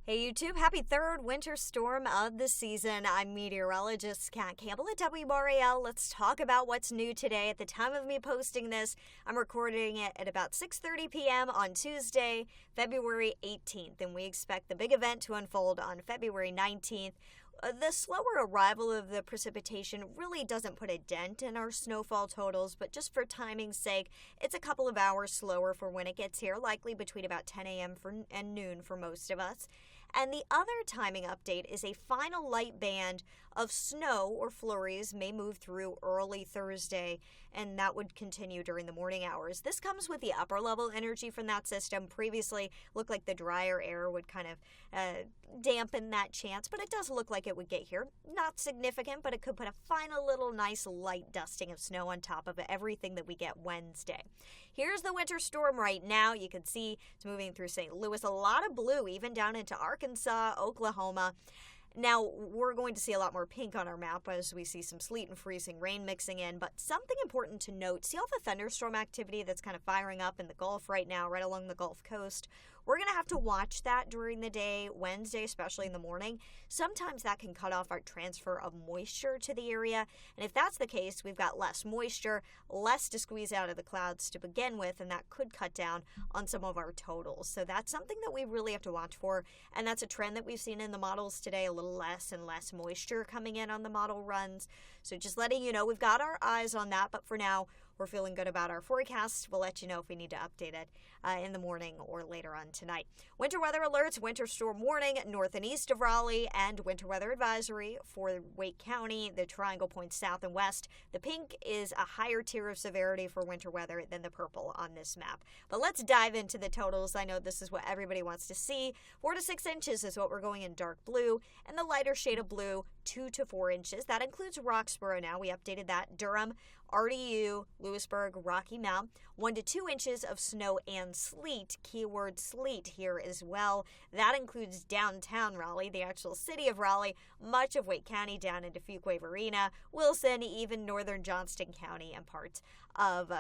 Hey YouTube, happy third winter storm of the season. I'm meteorologist Kat Campbell at WRAL. Let's talk about what's new today. At the time of me posting this, I'm recording it at about 6:30 p.m. on Tuesday, February 18th, and we expect the big event to unfold on February 19th. The slower arrival of the precipitation really doesn't put a dent in our snowfall totals, but just for timing's sake, it's a couple of hours slower for when it gets here, likely between about 10 a.m. and noon for most of us. And the other timing update is a final light band of snow or flurries may move through early Thursday, and that would continue during the morning hours. This comes with the upper level energy from that system. Previously, looked like the drier air would kind of dampen that chance, but it does look like it would get here. Not significant, but it could put a final little nice light dusting of snow on top of everything that we get Wednesday. Here's the winter storm right now. You can see it's moving through St. Louis. A lot of blue, even down into Arkansas, Oklahoma. Now, we're going to see a lot more pink on our map as we see some sleet and freezing rain mixing in, but something important to note, see all the thunderstorm activity that's kind of firing up in the Gulf right now, right along the Gulf Coast? We're going to have to watch that during the day, Wednesday, especially in the morning. Sometimes that can cut off our transfer of moisture to the area, and if that's the case, we've got less moisture, less to squeeze out of the clouds to begin with, and that could cut down on some of our totals. So that's something that we really have to watch for, and that's a trend that we've seen in the models today, a little less and less moisture coming in on the model runs. So just letting you know, we've got our eyes on that, but for now, we're feeling good about our forecast. We'll let you know if we need to update it in the morning or later on tonight. Winter weather alerts, winter storm warning north and east of Raleigh, and winter weather advisory for Wake County, the triangle points south and west. The pink is a higher tier of severity for winter weather than the purple on this map. But let's dive into the totals. I know this is what everybody wants to see. 4 to 6 inches is what we're going in dark blue, and the lighter shade of blue, 2 to 4 inches. That includes Roxborough now. We updated that. Durham, RDU, Lewisburg, Rocky Mount, 1 to 2 inches of snow and sleet, keyword sleet here as well. That includes downtown Raleigh, the actual city of Raleigh, much of Wake County down into Fuquay-Varina, Wilson, even northern Johnston County and parts of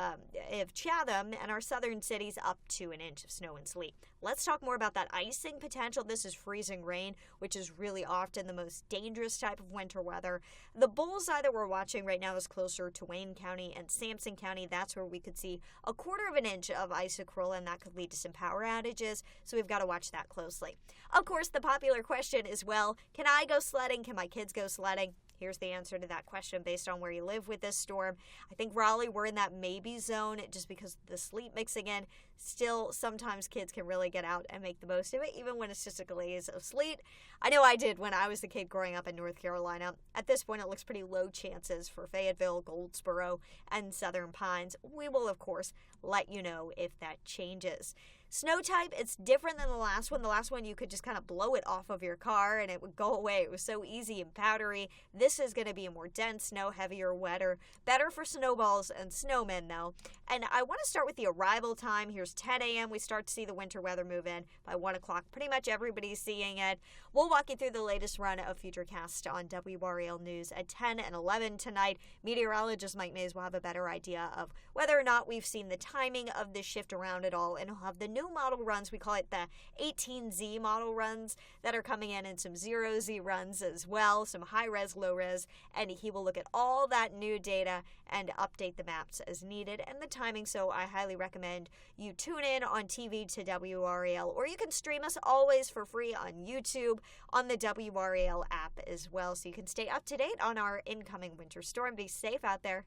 Chatham, and our southern cities up to an inch of snow and sleet. Let's talk more about that icing potential. This is freezing rain, which is really often the most dangerous type of winter weather. The bullseye that we're watching right now is closer to Wayne County and Sampson County. That's where we could see a 1/4 of an inch of icicle, and that could lead to some power outages, so we've got to watch that closely. Of course, the popular question is, well, can I go sledding? Can my kids go sledding? Here's the answer to that question based on where you live with this storm. I think Raleigh, we're in that maybe zone just because the sleet mixing in. Still, sometimes kids can really get out and make the most of it, even when it's just a glaze of sleet. I know I did when I was a kid growing up in North Carolina. At this point, it looks pretty low chances for Fayetteville, Goldsboro, and Southern Pines. We will, of course, let you know if that changes. Snow type, it's different than the last one. The last one, you could just kind of blow it off of your car and it would go away. It was so easy and powdery. This is going to be a more dense snow, heavier, wetter. Better for snowballs and snowmen, though. And I want to start with the arrival time. Here's 10 a.m. We start to see the winter weather move in by 1 o'clock. Pretty much everybody's seeing it. We'll walk you through the latest run of Futurecast on WRAL News at 10 and 11 tonight. Meteorologist Mike Mays will have a better idea of whether or not we've seen the timing of this shift around at all, and he'll have the new model runs. We call it the 18Z model runs that are coming in, and some 0Z runs as well, some high-res, low-res, and he will look at all that new data and update the maps as needed and the timing. So I highly recommend you tune in on TV to WRAL, or you can stream us always for free on YouTube on the WRAL app as well, so you can stay up to date on our incoming winter storm. Be safe out there.